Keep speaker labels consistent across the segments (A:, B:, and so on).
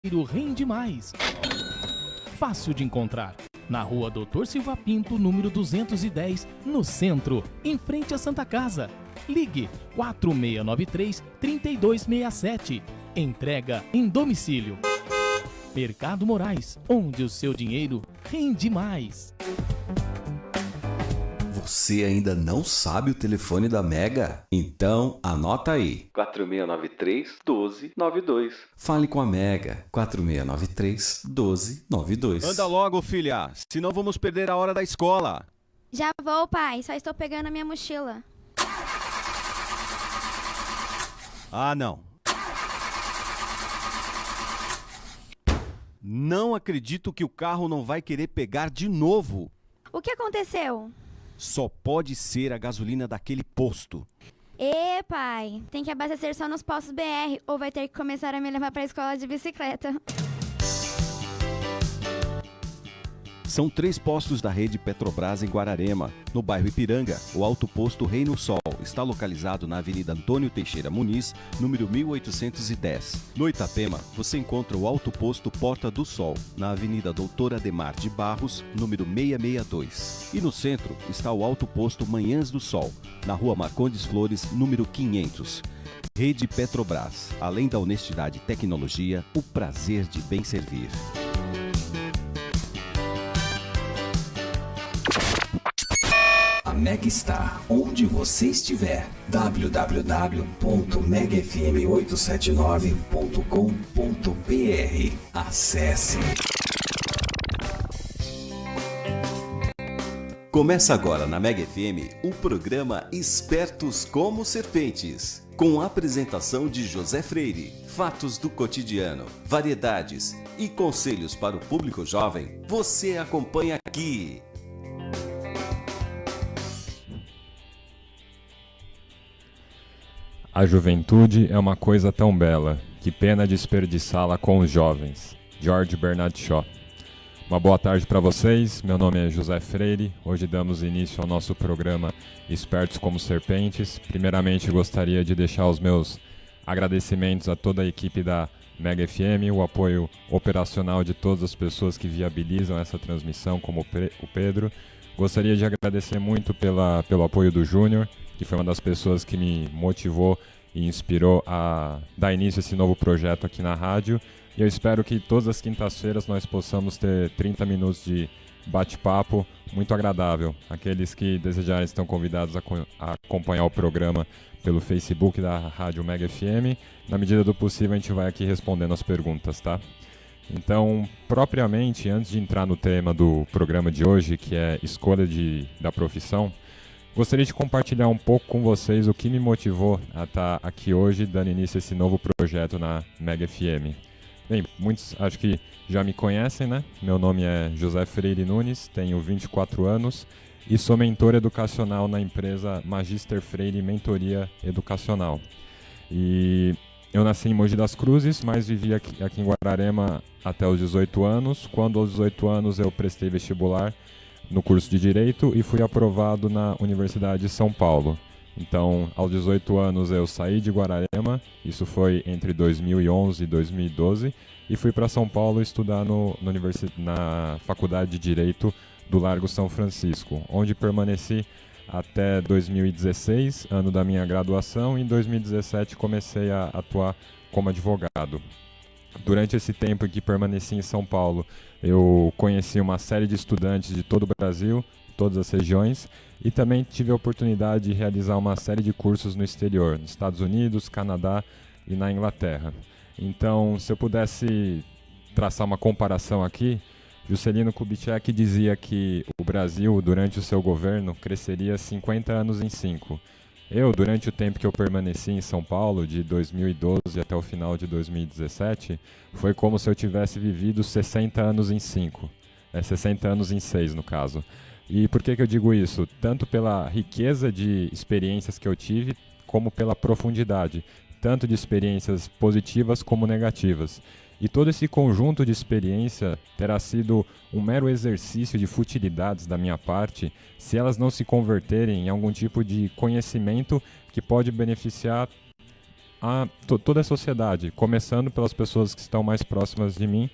A: rende mais. Fácil de encontrar. Na rua Doutor Silva Pinto, número 210, no centro, em frente à Santa Casa. Ligue 4693-3267. Entrega em domicílio. Mercado Moraes, onde o seu dinheiro rende mais.
B: Você ainda não sabe o telefone da Mega? Então anota aí. 4693-1292. Fale com a Mega. 4693-1292.
C: Anda logo, filha, senão vamos perder a hora da escola.
D: Já vou, pai. Só estou pegando a minha mochila.
C: Ah, não. Não acredito que o carro não vai querer pegar de novo.
D: O que aconteceu?
C: Só pode ser a gasolina daquele posto.
D: Pai, tem que abastecer só nos postos BR ou vai ter que começar a me levar para a escola de bicicleta.
C: São 3 postos da rede Petrobras em Guararema. No bairro Ipiranga, o Alto Posto Reino Sol está localizado na Avenida Antônio Teixeira Muniz, número 1810. No Itapema, você encontra o Alto Posto Porta do Sol, na Avenida Doutor Ademar de Barros, número 662. E no centro está o Alto Posto Manhãs do Sol, na Rua Marcondes Flores, número 500. Rede Petrobras. Além da honestidade e tecnologia, o prazer de bem servir.
B: A Mega está onde você estiver. www.megafm879.com.br. Acesse. Começa agora na Mega FM o programa Espertos como Serpentes, com a apresentação de José Freire, fatos do cotidiano, variedades e conselhos para o público jovem. Você acompanha aqui.
E: A juventude é uma coisa tão bela, que pena desperdiçá-la com os jovens. George Bernard Shaw. Uma boa tarde para vocês, meu nome é José Freire. Hoje damos início ao nosso programa Espertos como Serpentes. Primeiramente gostaria de deixar os meus agradecimentos a toda a equipe da Mega FM, o apoio operacional de todas as pessoas que viabilizam essa transmissão, como o Pedro. Gostaria de agradecer muito pelo apoio do Júnior, que foi uma das pessoas que me motivou e inspirou a dar início a esse novo projeto aqui na rádio. E eu espero que todas as quintas-feiras nós possamos ter 30 minutos de bate-papo muito agradável. Aqueles que desejarem estão convidados a acompanhar o programa pelo Facebook da Rádio Mega FM. Na medida do possível a gente vai aqui respondendo as perguntas, tá? Então, propriamente, antes de entrar no tema do programa de hoje, que é escolha da profissão, gostaria de compartilhar um pouco com vocês o que me motivou a estar aqui hoje dando início a esse novo projeto na Mega FM. Bem, muitos acho que já me conhecem, né? Meu nome é José Freire Nunes, tenho 24 anos e sou mentor educacional na empresa Magister Freire Mentoria Educacional. E eu nasci em Mogi das Cruzes, mas vivi aqui em Guararema até os 18 anos. Quando aos 18 anos eu prestei vestibular no curso de Direito e fui aprovado na Universidade de São Paulo. Então, aos 18 anos eu saí de Guararema, isso foi entre 2011 e 2012, e fui para São Paulo estudar na Faculdade de Direito do Largo São Francisco, onde permaneci até 2016, ano da minha graduação, e em 2017 comecei a atuar como advogado. Durante esse tempo em que permaneci em São Paulo, eu conheci uma série de estudantes de todo o Brasil, todas as regiões, e também tive a oportunidade de realizar uma série de cursos no exterior, nos Estados Unidos, Canadá e na Inglaterra. Então, se eu pudesse traçar uma comparação aqui, Juscelino Kubitschek dizia que o Brasil, durante o seu governo, cresceria 50 anos em 5. Eu, durante o tempo que eu permaneci em São Paulo, de 2012 até o final de 2017, foi como se eu tivesse vivido 60 anos em 5. 60 anos em 6, no caso. E por que eu digo isso? Tanto pela riqueza de experiências que eu tive, como pela profundidade, tanto de experiências positivas como negativas. E todo esse conjunto de experiência terá sido um mero exercício de futilidades da minha parte, se elas não se converterem em algum tipo de conhecimento que pode beneficiar toda a sociedade, começando pelas pessoas que estão mais próximas de mim,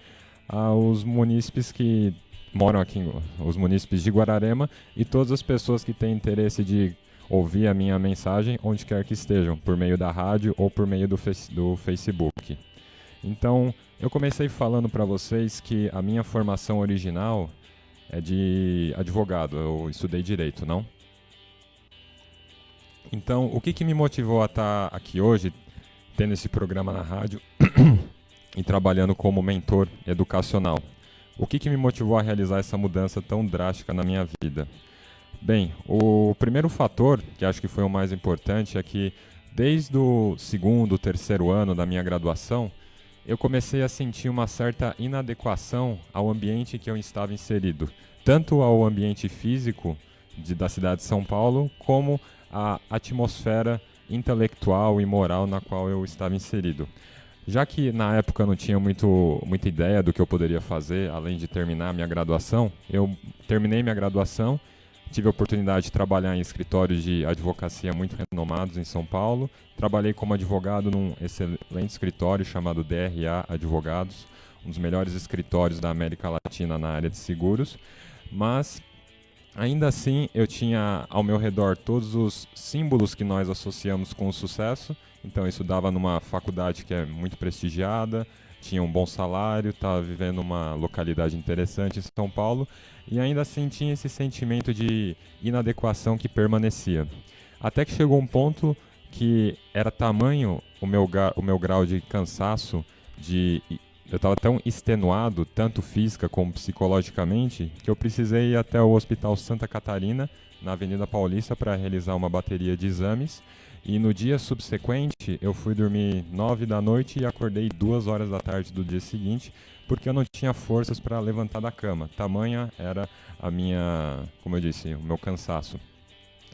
E: aos munícipes que moram aqui, os munícipes de Guararema, e todas as pessoas que têm interesse de ouvir a minha mensagem onde quer que estejam, por meio da rádio ou por meio do Facebook. Então, eu comecei falando para vocês que a minha formação original é de advogado, eu estudei direito, não? Então, o que me motivou a estar aqui hoje, tendo esse programa na rádio e trabalhando como mentor educacional? O que me motivou a realizar essa mudança tão drástica na minha vida? Bem, o primeiro fator, que acho que foi o mais importante, é que desde o segundo, terceiro ano da minha graduação, eu comecei a sentir uma certa inadequação ao ambiente que eu estava inserido, tanto ao ambiente físico da cidade de São Paulo, como a atmosfera intelectual e moral na qual eu estava inserido. Já que na época eu não tinha muita ideia do que eu poderia fazer, além de terminar minha graduação, eu terminei minha graduação, tive a oportunidade de trabalhar em escritórios de advocacia muito renomados em São Paulo. Trabalhei como advogado num excelente escritório chamado DRA Advogados, um dos melhores escritórios da América Latina na área de seguros. Mas, ainda assim, eu tinha ao meu redor todos os símbolos que nós associamos com o sucesso. Então, eu estudava numa faculdade que é muito prestigiada, tinha um bom salário, estava vivendo uma localidade interessante em São Paulo, e ainda assim tinha esse sentimento de inadequação que permanecia. Até que chegou um ponto que era tamanho o meu grau de cansaço, eu estava tão extenuado, tanto física como psicologicamente, que eu precisei ir até o Hospital Santa Catarina, na Avenida Paulista, para realizar uma bateria de exames. E no dia subsequente, eu fui dormir 9 da noite e acordei 2 horas da tarde do dia seguinte, porque eu não tinha forças para levantar da cama. Tamanha era como eu disse, o meu cansaço.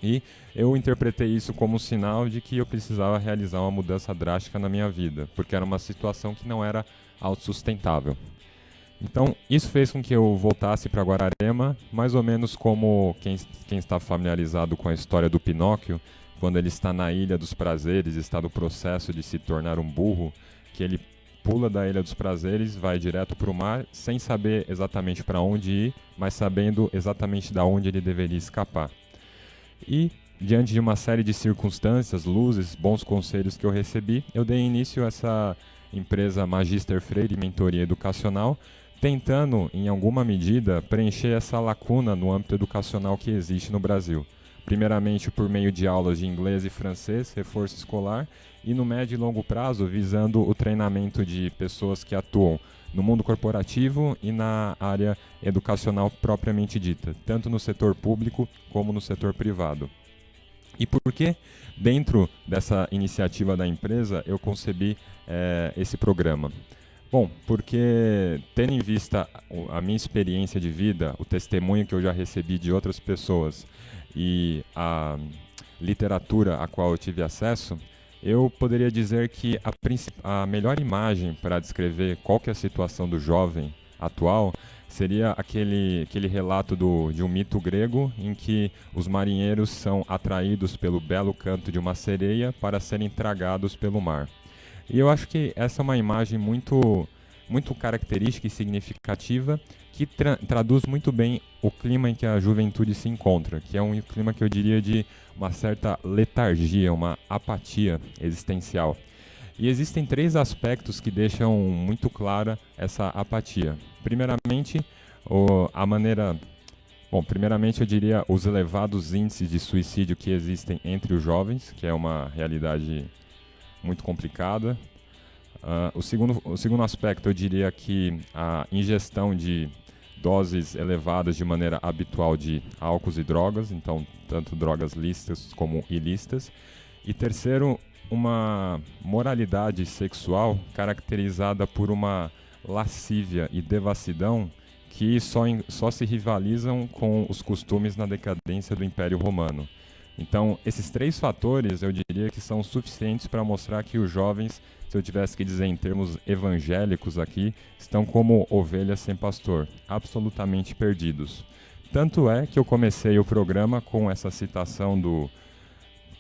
E: E eu interpretei isso como um sinal de que eu precisava realizar uma mudança drástica na minha vida, porque era uma situação que não era autossustentável. Então, isso fez com que eu voltasse para Guararema, mais ou menos como quem está familiarizado com a história do Pinóquio, quando ele está na Ilha dos Prazeres, está no processo de se tornar um burro, que ele pula da Ilha dos Prazeres, vai direto para o mar, sem saber exatamente para onde ir, mas sabendo exatamente de onde ele deveria escapar. E, diante de uma série de circunstâncias, luzes, bons conselhos que eu recebi, eu dei início a essa empresa Magister Freire Mentoria Educacional, tentando, em alguma medida, preencher essa lacuna no âmbito educacional que existe no Brasil. Primeiramente por meio de aulas de inglês e francês, reforço escolar, e no médio e longo prazo visando o treinamento de pessoas que atuam no mundo corporativo e na área educacional propriamente dita, tanto no setor público como no setor privado. E por que, dentro dessa iniciativa da empresa, eu concebi esse programa? Bom, porque tendo em vista a minha experiência de vida, o testemunho que eu já recebi de outras pessoas e a literatura a qual eu tive acesso, eu poderia dizer que a melhor imagem para descrever qual que é a situação do jovem atual seria aquele relato de um mito grego em que os marinheiros são atraídos pelo belo canto de uma sereia para serem tragados pelo mar. E eu acho que essa é uma imagem muito característica e significativa que traduz muito bem o clima em que a juventude se encontra, que é um clima que eu diria de uma certa letargia, uma apatia existencial. E existem 3 aspectos que deixam muito clara essa apatia. Primeiramente, primeiramente eu diria os elevados índices de suicídio que existem entre os jovens, que é uma realidade muito complicada. O segundo aspecto, eu diria que a ingestão de doses elevadas de maneira habitual de álcools e drogas, então tanto drogas lícitas como ilícitas. E terceiro, uma moralidade sexual caracterizada por uma lascívia e devassidão que só se rivalizam com os costumes na decadência do Império Romano. Então, esses 3 fatores, eu diria que são suficientes para mostrar que os jovens, se eu tivesse que dizer em termos evangélicos aqui, estão como ovelhas sem pastor, absolutamente perdidos. Tanto é que eu comecei o programa com essa citação do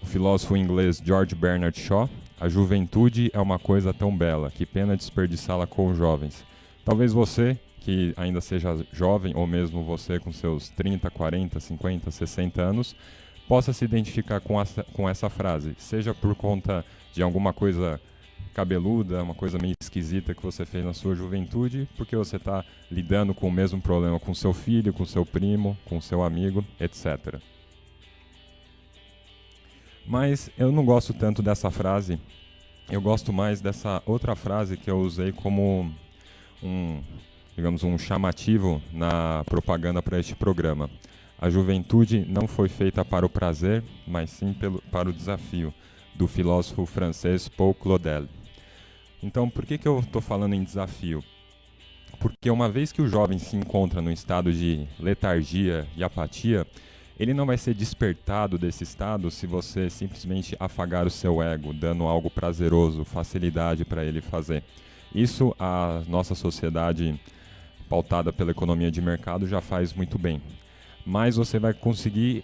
E: filósofo inglês George Bernard Shaw, A juventude é uma coisa tão bela, que pena desperdiçá-la com os jovens. Talvez você, que ainda seja jovem, ou mesmo você com seus 30, 40, 50, 60 anos, possa se identificar com essa frase, seja por conta de alguma coisa cabeluda, uma coisa meio esquisita que você fez na sua juventude, porque você está lidando com o mesmo problema com seu filho, com seu primo, com seu amigo, etc. Mas eu não gosto tanto dessa frase, eu gosto mais dessa outra frase que eu usei como um chamativo na propaganda para este programa. A juventude não foi feita para o prazer, mas sim para o desafio, do filósofo francês Paul Claudel. Então, por que eu estou falando em desafio? Porque uma vez que o jovem se encontra num estado de letargia e apatia, ele não vai ser despertado desse estado se você simplesmente afagar o seu ego, dando algo prazeroso, facilidade para ele fazer. Isso a nossa sociedade pautada pela economia de mercado já faz muito bem. Mas você vai conseguir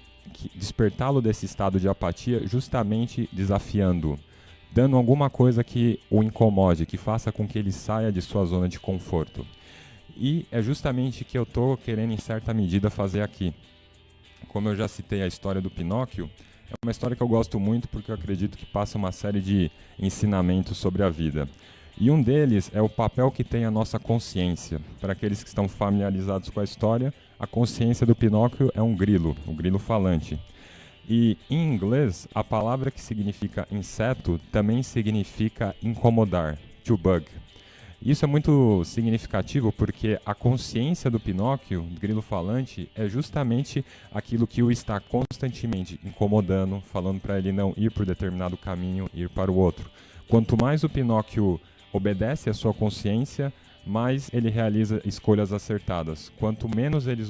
E: despertá-lo desse estado de apatia justamente desafiando, dando alguma coisa que o incomode, que faça com que ele saia de sua zona de conforto. E é justamente o que eu estou querendo em certa medida fazer aqui. Como eu já citei a história do Pinóquio, é uma história que eu gosto muito porque eu acredito que passa uma série de ensinamentos sobre a vida. E um deles é o papel que tem a nossa consciência. Para aqueles que estão familiarizados com a história, a consciência do Pinóquio é um grilo falante. E em inglês, a palavra que significa inseto também significa incomodar, to bug. Isso é muito significativo porque a consciência do Pinóquio, grilo falante, é justamente aquilo que o está constantemente incomodando, falando para ele não ir por determinado caminho, ir para o outro. Quanto mais o Pinóquio obedece à sua consciência, mais ele realiza escolhas acertadas. Quanto menos ele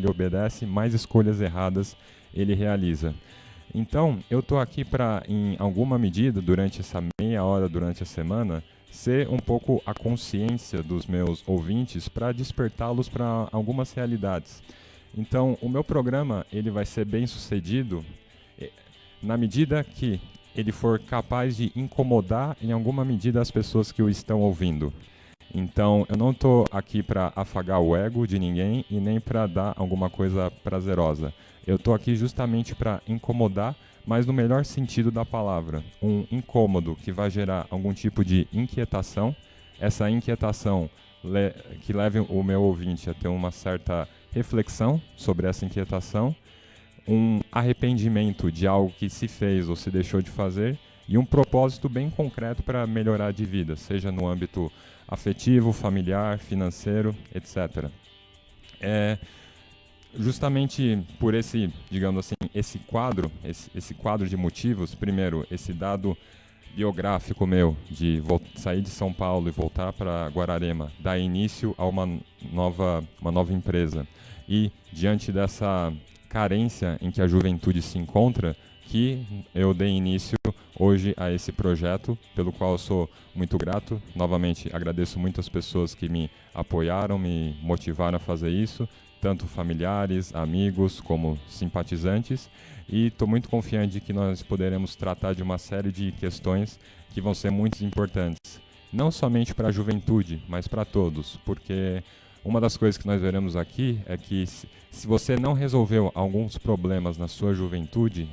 E: obedece, mais escolhas erradas ele realiza. Então, eu estou aqui para, em alguma medida, durante essa meia hora, durante a semana, ser um pouco a consciência dos meus ouvintes para despertá-los para algumas realidades. Então, o meu programa ele vai ser bem sucedido na medida que ele for capaz de incomodar em alguma medida as pessoas que o estão ouvindo. Então, eu não estou aqui para afagar o ego de ninguém e nem para dar alguma coisa prazerosa. Eu estou aqui justamente para incomodar, mas no melhor sentido da palavra. Um incômodo que vai gerar algum tipo de inquietação. Essa inquietação que leve o meu ouvinte a ter uma certa reflexão sobre essa inquietação. Um arrependimento de algo que se fez ou se deixou de fazer e um propósito bem concreto para melhorar de vida, seja no âmbito afetivo, familiar, financeiro, etc. Justamente por esse, digamos assim, esse quadro de motivos, primeiro, esse dado biográfico meu de sair de São Paulo e voltar para Guararema, dar início a uma nova empresa e diante dessa carência em que a juventude se encontra, que eu dei início hoje a esse projeto, pelo qual eu sou muito grato. Novamente, agradeço muito as pessoas que me apoiaram, me motivaram a fazer isso, tanto familiares, amigos, como simpatizantes, e estou muito confiante de que nós poderemos tratar de uma série de questões que vão ser muito importantes, não somente para a juventude, mas para todos, porque uma das coisas que nós veremos aqui é que se você não resolveu alguns problemas na sua juventude,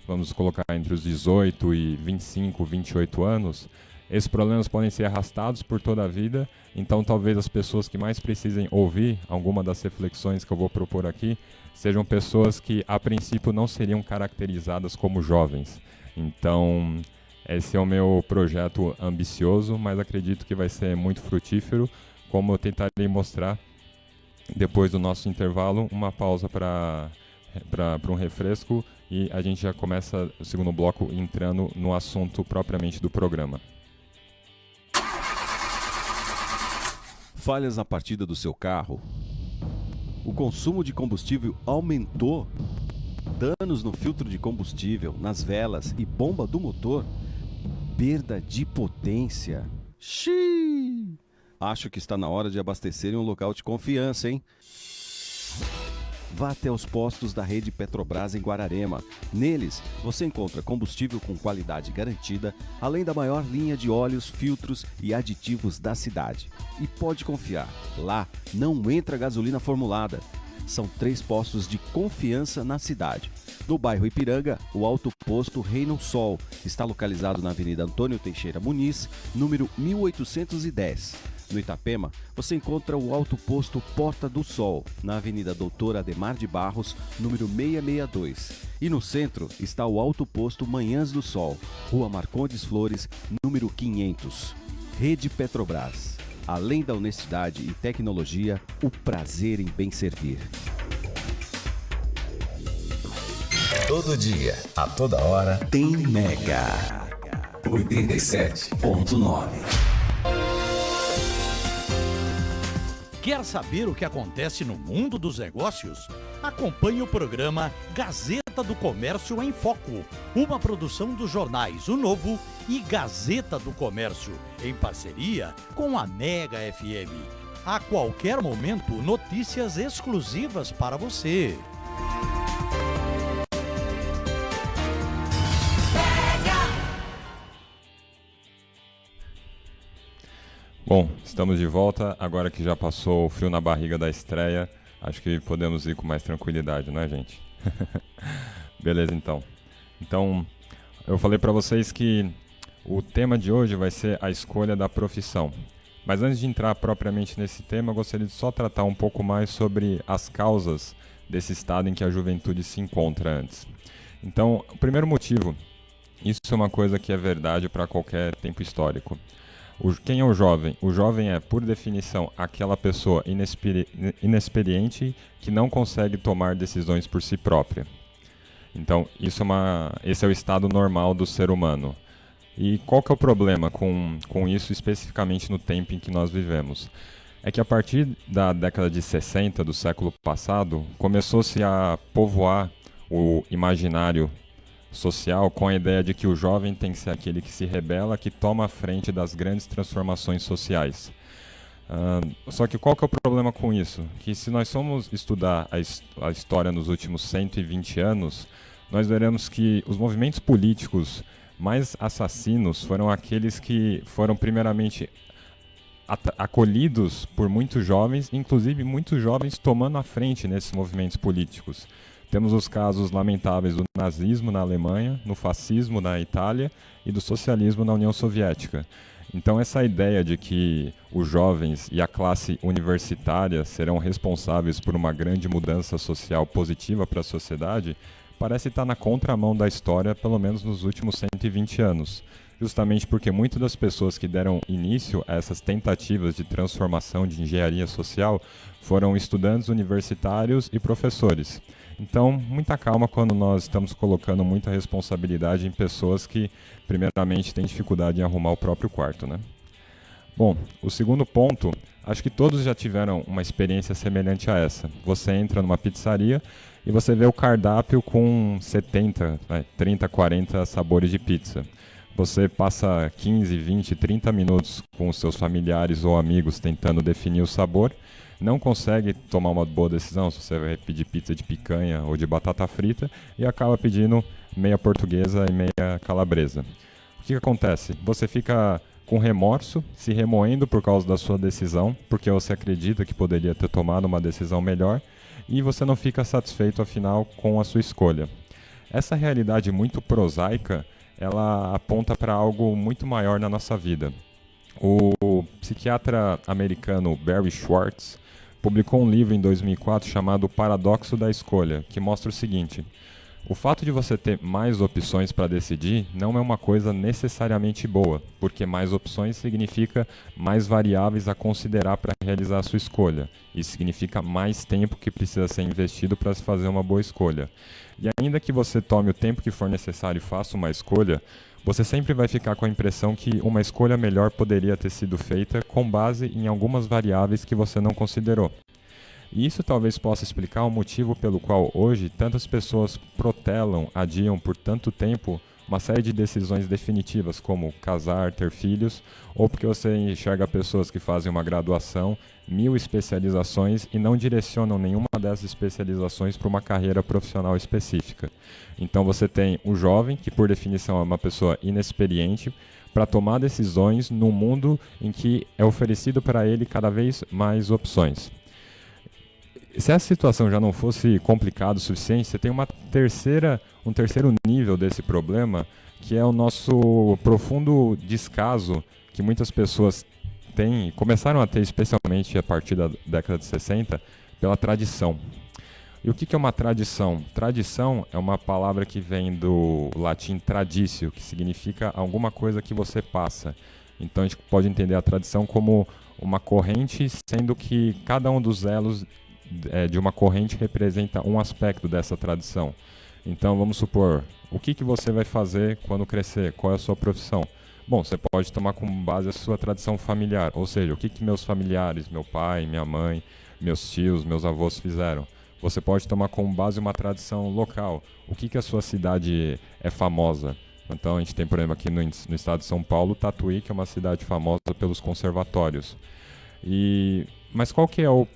E: vamos colocar entre os 18 e 25, 28 anos, esses problemas podem ser arrastados por toda a vida, então talvez as pessoas que mais precisem ouvir alguma das reflexões que eu vou propor aqui sejam pessoas que a princípio não seriam caracterizadas como jovens. Então esse é o meu projeto ambicioso, mas acredito que vai ser muito frutífero, como eu tentarei mostrar depois do nosso intervalo, uma pausa para um refresco e a gente já começa o segundo bloco entrando no assunto propriamente do programa.
C: Falhas na partida do seu carro? O consumo de combustível aumentou? Danos no filtro de combustível, nas velas e bomba do motor? Perda de potência? Xiii! Acho que está na hora de abastecer em um local de confiança, hein? vá até os postos da rede Petrobras em Guararema. Neles, você encontra combustível com qualidade garantida, além da maior linha de óleos, filtros e aditivos da cidade. E pode confiar, lá não entra gasolina formulada. São 3 postos de confiança na cidade. No bairro Ipiranga, o Alto Posto Reino Sol está localizado na Avenida Antônio Teixeira Muniz, número 1810. No Itapema, você encontra o Alto Posto Porta do Sol, na Avenida Doutor Ademar de Barros, número 662. E no centro está o Alto Posto Manhãs do Sol, Rua Marcondes Flores, número 500. Rede Petrobras. Além da honestidade e tecnologia, o prazer em bem servir.
B: Todo dia, a toda hora, tem Mega 87.9.
F: Quer saber o que acontece no mundo dos negócios? Acompanhe o programa Gazeta do Comércio em Foco, uma produção dos jornais O Novo e Gazeta do Comércio, em parceria com a Mega FM. A qualquer momento, notícias exclusivas para você.
E: Bom, estamos de volta, agora que já passou o frio na barriga da estreia, acho que podemos ir com mais tranquilidade, não é, gente? Beleza, então. Então, eu falei para vocês que o tema de hoje vai ser a escolha da profissão. Mas antes de entrar propriamente nesse tema, eu gostaria de só tratar um pouco mais sobre as causas desse estado em que a juventude se encontra antes. Então, o primeiro motivo, isso é uma coisa que é verdade para qualquer tempo histórico. Quem é o jovem? O jovem é, por definição, aquela pessoa inexperiente que não consegue tomar decisões por si própria. Então, esse é o estado normal do ser humano. E qual que é o problema com isso, especificamente no tempo em que nós vivemos? É que a partir da década de 60 do século passado, começou-se a povoar o imaginário social com a ideia de que o jovem tem que ser aquele que se rebela, que toma a frente das grandes transformações sociais. Só que qual que é o problema com isso? Que se nós formos estudar a história nos últimos 120 anos, nós veremos que os movimentos políticos mais assassinos foram aqueles que foram primeiramente acolhidos por muitos jovens, inclusive muitos jovens tomando a frente nesses movimentos políticos. Temos os casos lamentáveis do nazismo na Alemanha, no fascismo na Itália e do socialismo na União Soviética. Então essa ideia de que os jovens e a classe universitária serão responsáveis por uma grande mudança social positiva para a sociedade parece estar na contramão da história, pelo menos nos últimos 120 anos. Justamente porque muitas das pessoas que deram início a essas tentativas de transformação de engenharia social foram estudantes universitários e professores. Então, muita calma quando nós estamos colocando muita responsabilidade em pessoas que, primeiramente, têm dificuldade em arrumar o próprio quarto, né? Bom, o segundo ponto, acho que todos já tiveram uma experiência semelhante a essa. Você entra numa pizzaria e você vê o cardápio com 70, 30, 40 sabores de pizza. Você passa 15, 20, 30 minutos com os seus familiares ou amigos tentando definir o sabor, não consegue tomar uma boa decisão se você vai pedir pizza de picanha ou de batata frita e acaba pedindo meia portuguesa e meia calabresa. O que acontece? Você fica com remorso, se remoendo por causa da sua decisão, porque você acredita que poderia ter tomado uma decisão melhor e você não fica satisfeito, afinal, com a sua escolha. Essa realidade muito prosaica, ela aponta para algo muito maior na nossa vida. O psiquiatra americano Barry Schwartz publicou um livro em 2004 chamado O Paradoxo da Escolha, que mostra o seguinte: o fato de você ter mais opções para decidir não é uma coisa necessariamente boa, porque mais opções significa mais variáveis a considerar para realizar a sua escolha. Isso significa mais tempo que precisa ser investido para se fazer uma boa escolha. E ainda que você tome o tempo que for necessário e faça uma escolha, você sempre vai ficar com a impressão que uma escolha melhor poderia ter sido feita com base em algumas variáveis que você não considerou. E isso talvez possa explicar o motivo pelo qual hoje tantas pessoas protelam, adiam por tanto tempo uma série de decisões definitivas, como casar, ter filhos, ou porque você enxerga pessoas que fazem uma graduação 1000 especializações e não direcionam nenhuma dessas especializações para uma carreira profissional específica. Então você tem o jovem, que por definição é uma pessoa inexperiente, para tomar decisões num mundo em que é oferecido para ele cada vez mais opções. Se essa situação já não fosse complicada o suficiente, você tem um terceiro nível desse problema, que é o nosso profundo descaso que muitas pessoas têm, começaram a ter especialmente a partir da década de 60, pela tradição. E o que é uma tradição? Tradição é uma palavra que vem do latim traditio, que significa alguma coisa que você passa. Então a gente pode entender a tradição como uma corrente, sendo que cada um dos elos de uma corrente representa um aspecto dessa tradição. Então vamos supor, o que você vai fazer quando crescer? Qual é a sua profissão? Bom, você pode tomar como base a sua tradição familiar, ou seja, o que meus familiares, meu pai, minha mãe, meus tios, meus avós fizeram. Você pode tomar como base uma tradição local. O que a sua cidade é famosa? Então a gente tem, por exemplo, aqui no estado de São Paulo, Tatuí, que é uma cidade famosa pelos conservatórios. Mas qual que é o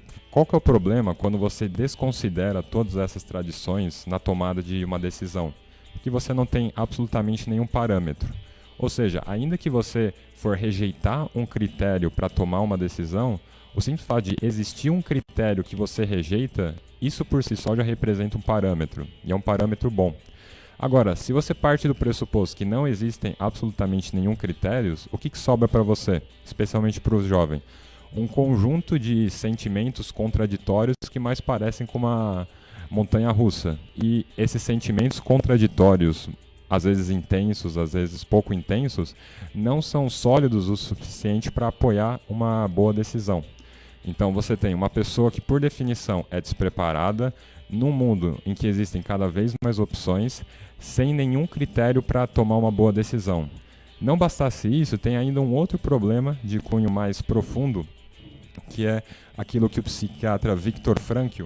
E: problema quando você desconsidera todas essas tradições na tomada de uma decisão? Que você não tem absolutamente nenhum parâmetro. Ou seja, ainda que você for rejeitar um critério para tomar uma decisão, o simples fato de existir um critério que você rejeita, isso por si só já representa um parâmetro, e é um parâmetro bom. Agora, se você parte do pressuposto que não existem absolutamente nenhum critério, o que sobra para você, especialmente para o jovem? Um conjunto de sentimentos contraditórios que mais parecem com uma montanha-russa. E esses sentimentos contraditórios, às vezes intensos, às vezes pouco intensos, não são sólidos o suficiente para apoiar uma boa decisão. Então você tem uma pessoa que, por definição, é despreparada, num mundo em que existem cada vez mais opções, sem nenhum critério para tomar uma boa decisão. Não bastasse isso, tem ainda um outro problema de cunho mais profundo, que é aquilo que o psiquiatra Viktor Frankl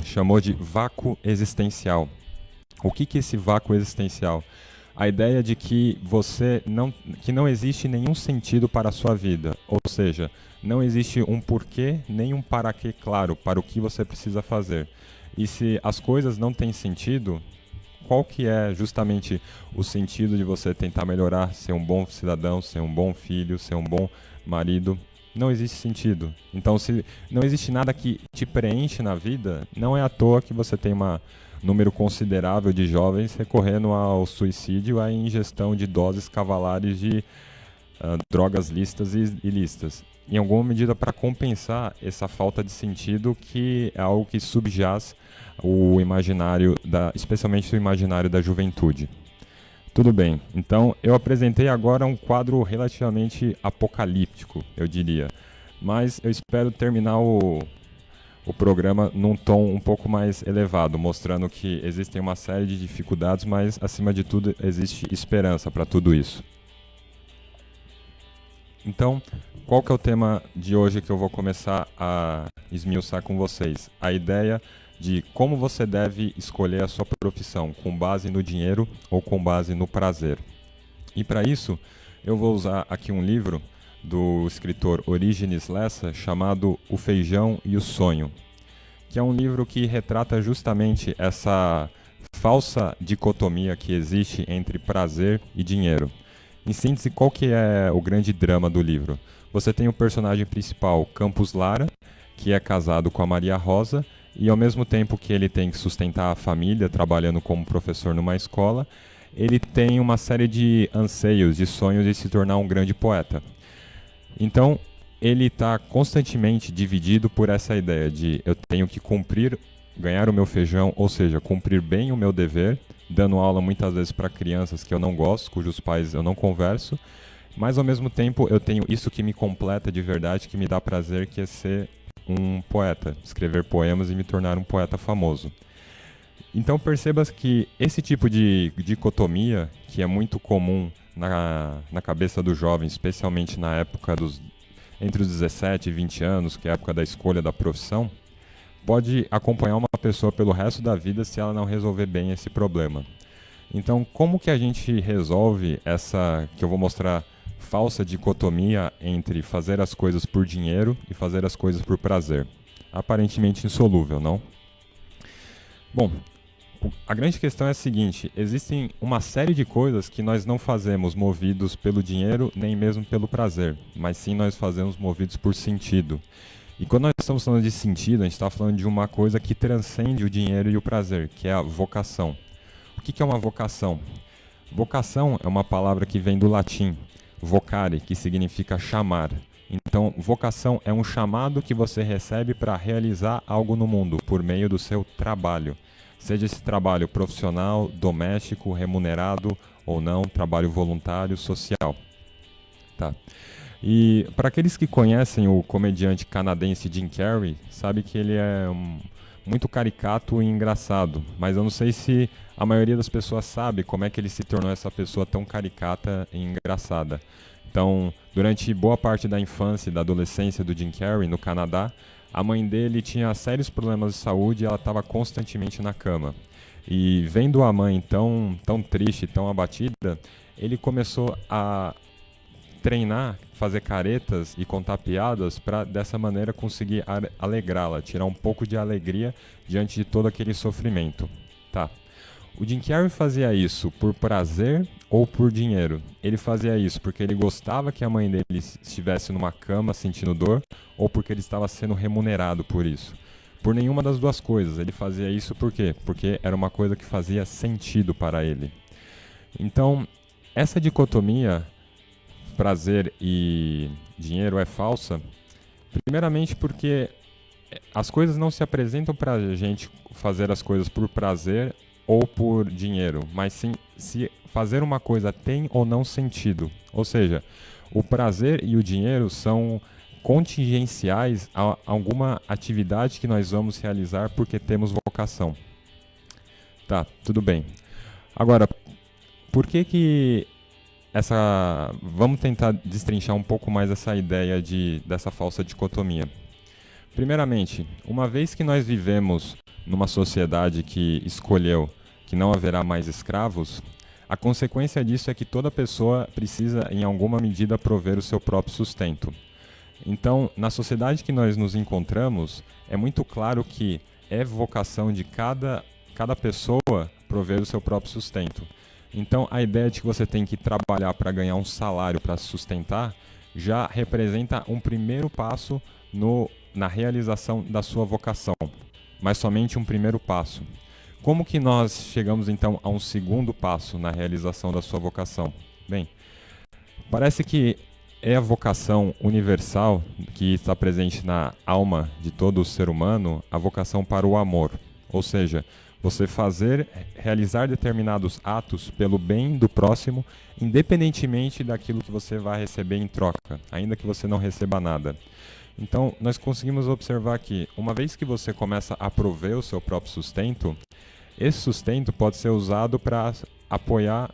E: chamou de vácuo existencial. O que é esse vácuo existencial? A ideia de que não existe nenhum sentido para a sua vida, ou seja, não existe um porquê nem um para quê claro para o que você precisa fazer. E se as coisas não têm sentido, qual que é justamente o sentido de você tentar melhorar, ser um bom cidadão, ser um bom filho, ser um bom marido? Não existe sentido. Então, se não existe nada que te preenche na vida, não é à toa que você tem número considerável de jovens recorrendo ao suicídio, à ingestão de doses cavalares de drogas lícitas e ilícitas. Em alguma medida para compensar essa falta de sentido, que é algo que subjaz o imaginário, especialmente o imaginário da juventude. Tudo bem, então eu apresentei agora um quadro relativamente apocalíptico, eu diria. Mas eu espero terminar o programa num tom um pouco mais elevado, mostrando que existem uma série de dificuldades, mas acima de tudo existe esperança para tudo isso. Então, qual que é o tema de hoje que eu vou começar a esmiuçar com vocês? A ideia de como você deve escolher a sua profissão, com base no dinheiro ou com base no prazer. E para isso, eu vou usar aqui um livro do escritor Orígenes Lessa, chamado O Feijão e o Sonho, que é um livro que retrata justamente essa falsa dicotomia que existe entre prazer e dinheiro. Em síntese, qual que é o grande drama do livro? Você tem o personagem principal, Campos Lara, que é casado com a Maria Rosa, e ao mesmo tempo que ele tem que sustentar a família, trabalhando como professor numa escola, ele tem uma série de anseios, de sonhos de se tornar um grande poeta. Então, ele está constantemente dividido por essa ideia de eu tenho que ganhar o meu feijão, ou seja, cumprir bem o meu dever, dando aula muitas vezes para crianças que eu não gosto, cujos pais eu não converso, mas ao mesmo tempo eu tenho isso que me completa de verdade, que me dá prazer, que é ser um poeta, escrever poemas e me tornar um poeta famoso. Então perceba que esse tipo de dicotomia, que é muito comum na cabeça do jovem, especialmente na época entre os 17 e 20 anos, que é a época da escolha da profissão, pode acompanhar uma pessoa pelo resto da vida se ela não resolver bem esse problema. Então, como que a gente resolve essa, que eu vou mostrar falsa dicotomia entre fazer as coisas por dinheiro e fazer as coisas por prazer. Aparentemente insolúvel, não? Bom, a grande questão é a seguinte: existem uma série de coisas que nós não fazemos movidos pelo dinheiro nem mesmo pelo prazer, mas sim nós fazemos movidos por sentido. E quando nós estamos falando de sentido, a gente está falando de uma coisa que transcende o dinheiro e o prazer, que é a vocação. O que é uma vocação? Vocação é uma palavra que vem do latim, vocare, que significa chamar. Então, vocação é um chamado que você recebe para realizar algo no mundo, por meio do seu trabalho. Seja esse trabalho profissional, doméstico, remunerado ou não, trabalho voluntário, social. Tá. E para aqueles que conhecem o comediante canadense Jim Carrey, sabe que ele é muito caricato e engraçado, mas eu não sei se a maioria das pessoas sabe como é que ele se tornou essa pessoa tão caricata e engraçada. Então, durante boa parte da infância e da adolescência do Jim Carrey no Canadá, a mãe dele tinha sérios problemas de saúde e ela estava constantemente na cama. E vendo a mãe tão triste, tão abatida, ele começou a treinar, fazer caretas e contar piadas para dessa maneira conseguir alegrá-la, tirar um pouco de alegria diante de todo aquele sofrimento. Tá. O Jim Carrey fazia isso por prazer ou por dinheiro? Ele fazia isso porque ele gostava que a mãe dele estivesse numa cama sentindo dor ou porque ele estava sendo remunerado por isso? Por nenhuma das duas coisas. Ele fazia isso por quê? Porque era uma coisa que fazia sentido para ele. Então, essa dicotomia prazer e dinheiro é falsa, primeiramente porque as coisas não se apresentam para a gente fazer as coisas por prazer ou por dinheiro, mas sim se fazer uma coisa tem ou não sentido. Ou seja, o prazer e o dinheiro são contingenciais a alguma atividade que nós vamos realizar porque temos vocação. Tá, tudo bem. Agora, por que vamos tentar destrinchar um pouco mais essa ideia dessa falsa dicotomia. Primeiramente, uma vez que nós vivemos numa sociedade que escolheu que não haverá mais escravos, a consequência disso é que toda pessoa precisa, em alguma medida, prover o seu próprio sustento. Então, na sociedade que nós nos encontramos, é muito claro que é vocação de cada pessoa prover o seu próprio sustento. Então, a ideia de que você tem que trabalhar para ganhar um salário para se sustentar já representa um primeiro passo na realização da sua vocação, mas somente um primeiro passo. Como que nós chegamos então a um segundo passo na realização da sua vocação? Bem, parece que é a vocação universal que está presente na alma de todo o ser humano, a vocação para o amor, ou seja, você realizar determinados atos pelo bem do próximo, independentemente daquilo que você vai receber em troca, ainda que você não receba nada. Então, nós conseguimos observar que, uma vez que você começa a prover o seu próprio sustento, esse sustento pode ser usado para apoiar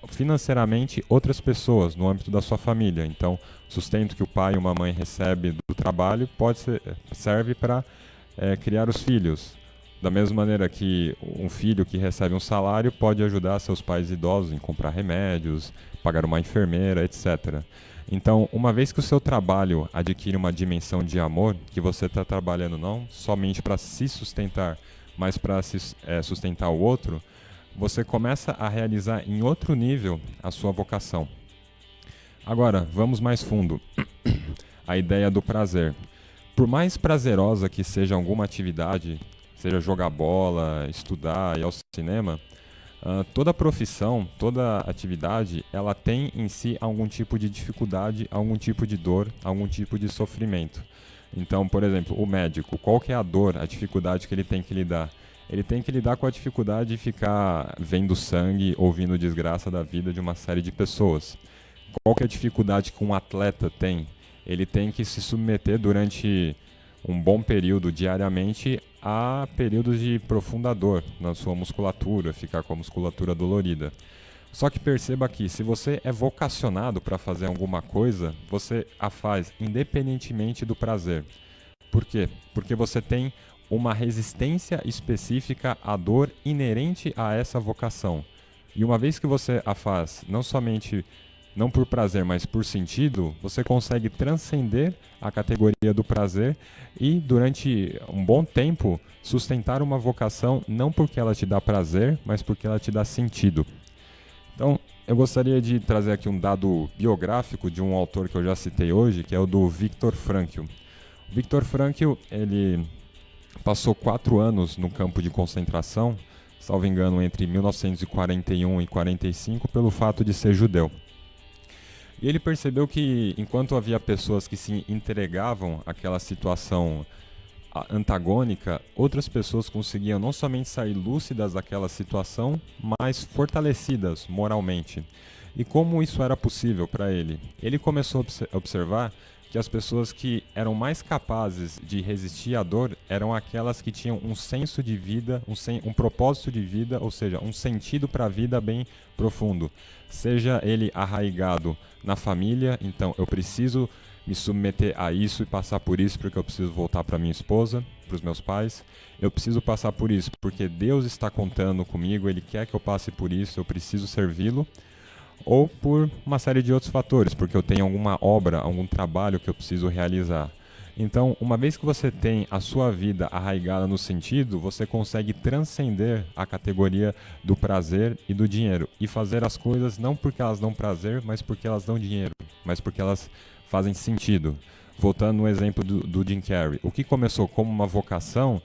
E: financeiramente outras pessoas no âmbito da sua família. Então, o sustento que o pai e uma mãe recebem do trabalho serve para criar os filhos. Da mesma maneira que um filho que recebe um salário pode ajudar seus pais idosos em comprar remédios, pagar uma enfermeira, etc. Então, uma vez que o seu trabalho adquire uma dimensão de amor, que você está trabalhando não somente para se sustentar, mas para sustentar o outro, você começa a realizar em outro nível a sua vocação. Agora, vamos mais fundo. A ideia do prazer. Por mais prazerosa que seja alguma atividade, seja jogar bola, estudar, ir ao cinema, toda profissão, toda atividade, ela tem em si algum tipo de dificuldade, algum tipo de dor, algum tipo de sofrimento. Então, por exemplo, o médico, qual que é a dor, a dificuldade que ele tem que lidar? Ele tem que lidar com a dificuldade de ficar vendo sangue, ouvindo desgraça da vida de uma série de pessoas. Qual que é a dificuldade que um atleta tem? Ele tem que se submeter durante um bom período diariamente a períodos de profunda dor na sua musculatura, ficar com a musculatura dolorida. Só que perceba que se você é vocacionado para fazer alguma coisa, você a faz independentemente do prazer. Por quê? Porque você tem uma resistência específica à dor inerente a essa vocação. E uma vez que você a faz não somente não por prazer, mas por sentido, você consegue transcender a categoria do prazer e, durante um bom tempo, sustentar uma vocação não porque ela te dá prazer, mas porque ela te dá sentido. Então, eu gostaria de trazer aqui um dado biográfico de um autor que eu já citei hoje, que é o do Viktor Frankl. O Viktor Frankl, ele passou 4 anos no campo de concentração, salvo engano, entre 1941 e 45, pelo fato de ser judeu. E ele percebeu que, enquanto havia pessoas que se entregavam àquela situação antagônica, outras pessoas conseguiam não somente sair lúcidas daquela situação, mas fortalecidas moralmente. E como isso era possível para ele? Ele começou a observar que as pessoas que eram mais capazes de resistir à dor eram aquelas que tinham um senso de vida, um propósito de vida, ou seja, um sentido para a vida bem profundo. Seja ele arraigado na família, então eu preciso me submeter a isso e passar por isso porque eu preciso voltar para minha esposa, para os meus pais. Eu preciso passar por isso porque Deus está contando comigo, Ele quer que eu passe por isso, eu preciso servi-lo. Ou por uma série de outros fatores, porque eu tenho alguma obra, algum trabalho que eu preciso realizar. Então, uma vez que você tem a sua vida arraigada no sentido, você consegue transcender a categoria do prazer e do dinheiro e fazer as coisas não porque elas dão prazer, mas porque elas dão dinheiro, mas porque elas fazem sentido. Voltando no exemplo do Jim Carrey, o que começou como uma vocação,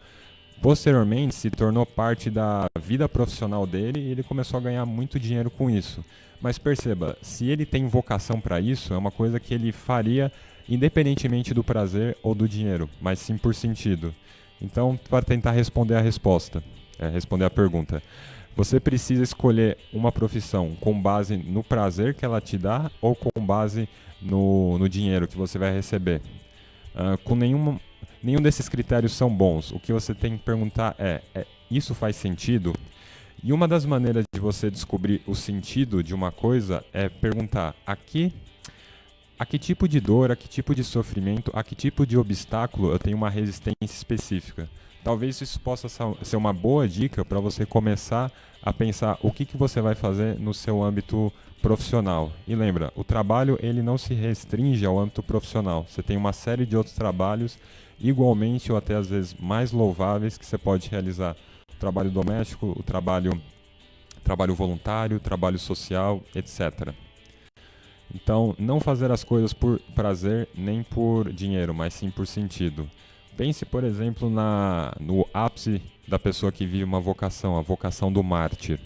E: posteriormente se tornou parte da vida profissional dele e ele começou a ganhar muito dinheiro com isso. Mas perceba, se ele tem vocação para isso, é uma coisa que ele faria independentemente do prazer ou do dinheiro, mas sim por sentido. Então, para tentar responder a pergunta, você precisa escolher uma profissão com base no prazer que ela te dá ou com base no dinheiro que você vai receber. Nenhum desses critérios são bons. O que você tem que perguntar isso faz sentido? E uma das maneiras de você descobrir o sentido de uma coisa é perguntar a que tipo de dor, a que tipo de sofrimento, a que tipo de obstáculo eu tenho uma resistência específica. Talvez isso possa ser uma boa dica para você começar a pensar o que você vai fazer no seu âmbito profissional. E lembra, o trabalho ele não se restringe ao âmbito profissional. Você tem uma série de outros trabalhos igualmente ou até às vezes mais louváveis que você pode realizar. O trabalho doméstico, o trabalho voluntário, o trabalho social, etc. Então, não fazer as coisas por prazer nem por dinheiro, mas sim por sentido. Pense, por exemplo, no ápice da pessoa que vive uma vocação, a vocação do mártir.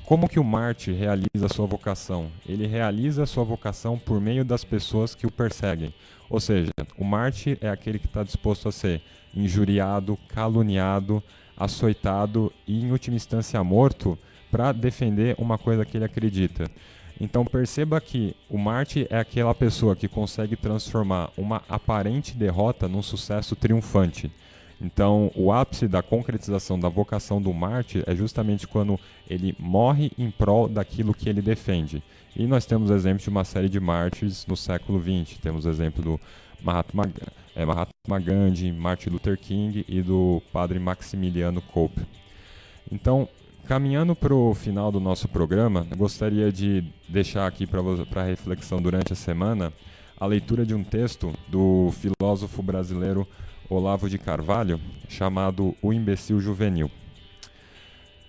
E: Como que o mártir realiza a sua vocação? Ele realiza a sua vocação por meio das pessoas que o perseguem. Ou seja, o mártir é aquele que está disposto a ser injuriado, caluniado, açoitado e, em última instância, morto para defender uma coisa que ele acredita. Então perceba que o mártir é aquela pessoa que consegue transformar uma aparente derrota num sucesso triunfante. Então o ápice da concretização da vocação do mártir é justamente quando ele morre em prol daquilo que ele defende. E nós temos exemplos de uma série de mártires no século XX. Temos o exemplo do Mahatma Gandhi, Martin Luther King e do padre Maximiliano Kolbe. Então, caminhando para o final do nosso programa, eu gostaria de deixar aqui para reflexão durante a semana a leitura de um texto do filósofo brasileiro Olavo de Carvalho, chamado O Imbecil Juvenil.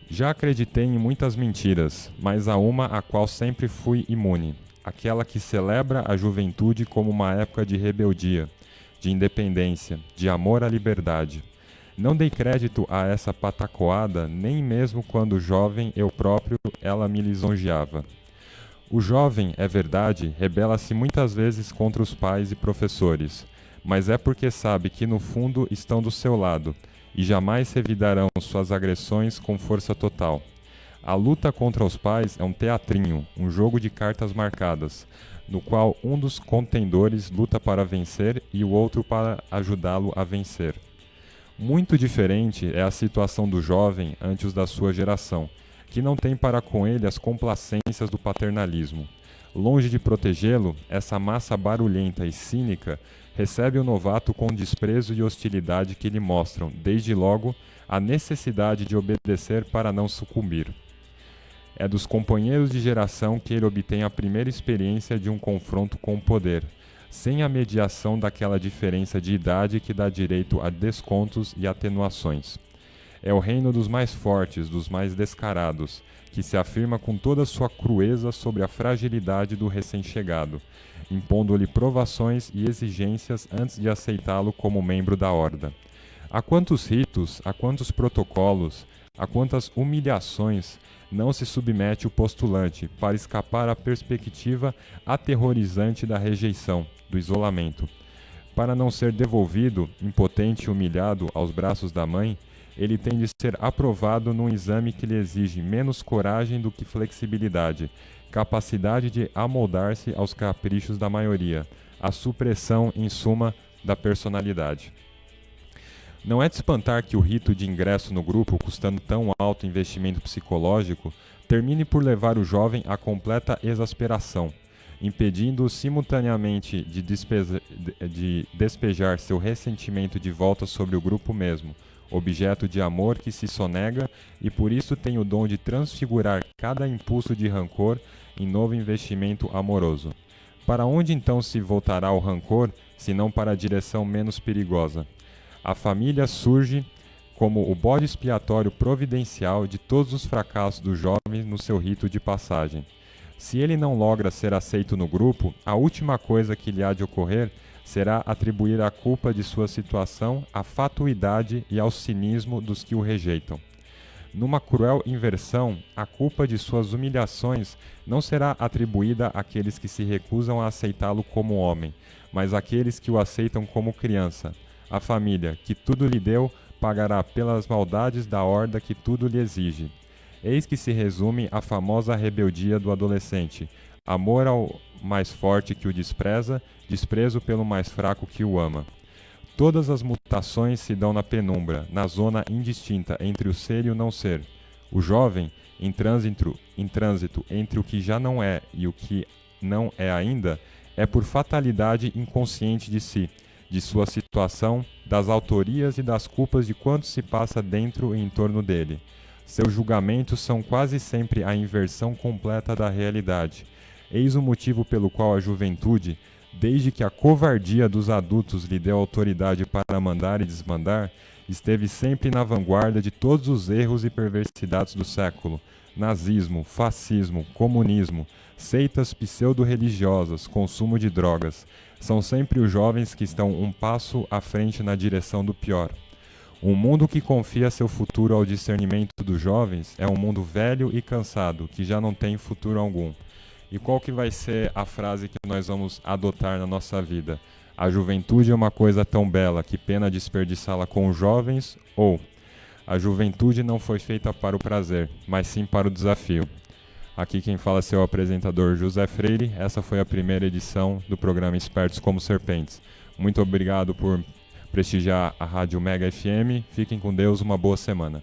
E: Já acreditei em muitas mentiras, mas há uma a qual sempre fui imune, aquela que celebra a juventude como uma época de rebeldia, de independência, de amor à liberdade. Não dei crédito a essa patacoada, nem mesmo quando jovem eu próprio ela me lisonjeava. O jovem, é verdade, rebela-se muitas vezes contra os pais e professores, mas é porque sabe que no fundo estão do seu lado, e jamais revidarão suas agressões com força total. A luta contra os pais é um teatrinho, um jogo de cartas marcadas, no qual um dos contendores luta para vencer e o outro para ajudá-lo a vencer. Muito diferente é a situação do jovem ante os da sua geração, que não tem para com ele as complacências do paternalismo. Longe de protegê-lo, essa massa barulhenta e cínica recebe o novato com desprezo e hostilidade que lhe mostram, desde logo, a necessidade de obedecer para não sucumbir. É dos companheiros de geração que ele obtém a primeira experiência de um confronto com o poder, sem a mediação daquela diferença de idade que dá direito a descontos e atenuações. É o reino dos mais fortes, dos mais descarados, que se afirma com toda sua crueza sobre a fragilidade do recém-chegado, impondo-lhe provações e exigências antes de aceitá-lo como membro da horda. A quantos ritos, a quantos protocolos, a quantas humilhações não se submete o postulante para escapar à perspectiva aterrorizante da rejeição, do isolamento. Para não ser devolvido, impotente e humilhado, aos braços da mãe, ele tem de ser aprovado num exame que lhe exige menos coragem do que flexibilidade, capacidade de amoldar-se aos caprichos da maioria, a supressão, em suma, da personalidade. Não é de espantar que o rito de ingresso no grupo, custando tão alto investimento psicológico, termine por levar o jovem à completa exasperação, impedindo-o simultaneamente de despejar seu ressentimento de volta sobre o grupo mesmo, objeto de amor que se sonega e por isso tem o dom de transfigurar cada impulso de rancor em novo investimento amoroso. Para onde então se voltará o rancor, senão para a direção menos perigosa? A família surge como o bode expiatório providencial de todos os fracassos do jovem no seu rito de passagem. Se ele não logra ser aceito no grupo, a última coisa que lhe há de ocorrer será atribuir a culpa de sua situação à fatuidade e ao cinismo dos que o rejeitam. Numa cruel inversão, a culpa de suas humilhações não será atribuída àqueles que se recusam a aceitá-lo como homem, mas àqueles que o aceitam como criança. A família, que tudo lhe deu, pagará pelas maldades da horda que tudo lhe exige. Eis que se resume a famosa rebeldia do adolescente: amor ao mais forte que o despreza, desprezo pelo mais fraco que o ama. Todas as mutações se dão na penumbra, na zona indistinta entre o ser e o não ser. O jovem, em trânsito entre o que já não é e o que não é ainda, é por fatalidade inconsciente de si, de sua situação, das autorias e das culpas de quanto se passa dentro e em torno dele. Seus julgamentos são quase sempre a inversão completa da realidade. Eis o motivo pelo qual a juventude, desde que a covardia dos adultos lhe deu autoridade para mandar e desmandar, esteve sempre na vanguarda de todos os erros e perversidades do século. Nazismo, fascismo, comunismo, seitas pseudo-religiosas, consumo de drogas. São sempre os jovens que estão um passo à frente na direção do pior. Um mundo que confia seu futuro ao discernimento dos jovens é um mundo velho e cansado, que já não tem futuro algum. E qual que vai ser a frase que nós vamos adotar na nossa vida? A juventude é uma coisa tão bela, que pena desperdiçá-la com os jovens, ou a juventude não foi feita para o prazer, mas sim para o desafio. Aqui quem fala é seu apresentador José Freire. Essa foi a primeira edição do programa Espertos como Serpentes. Muito obrigado por prestigiar a Rádio Mega FM. Fiquem com Deus, uma boa semana.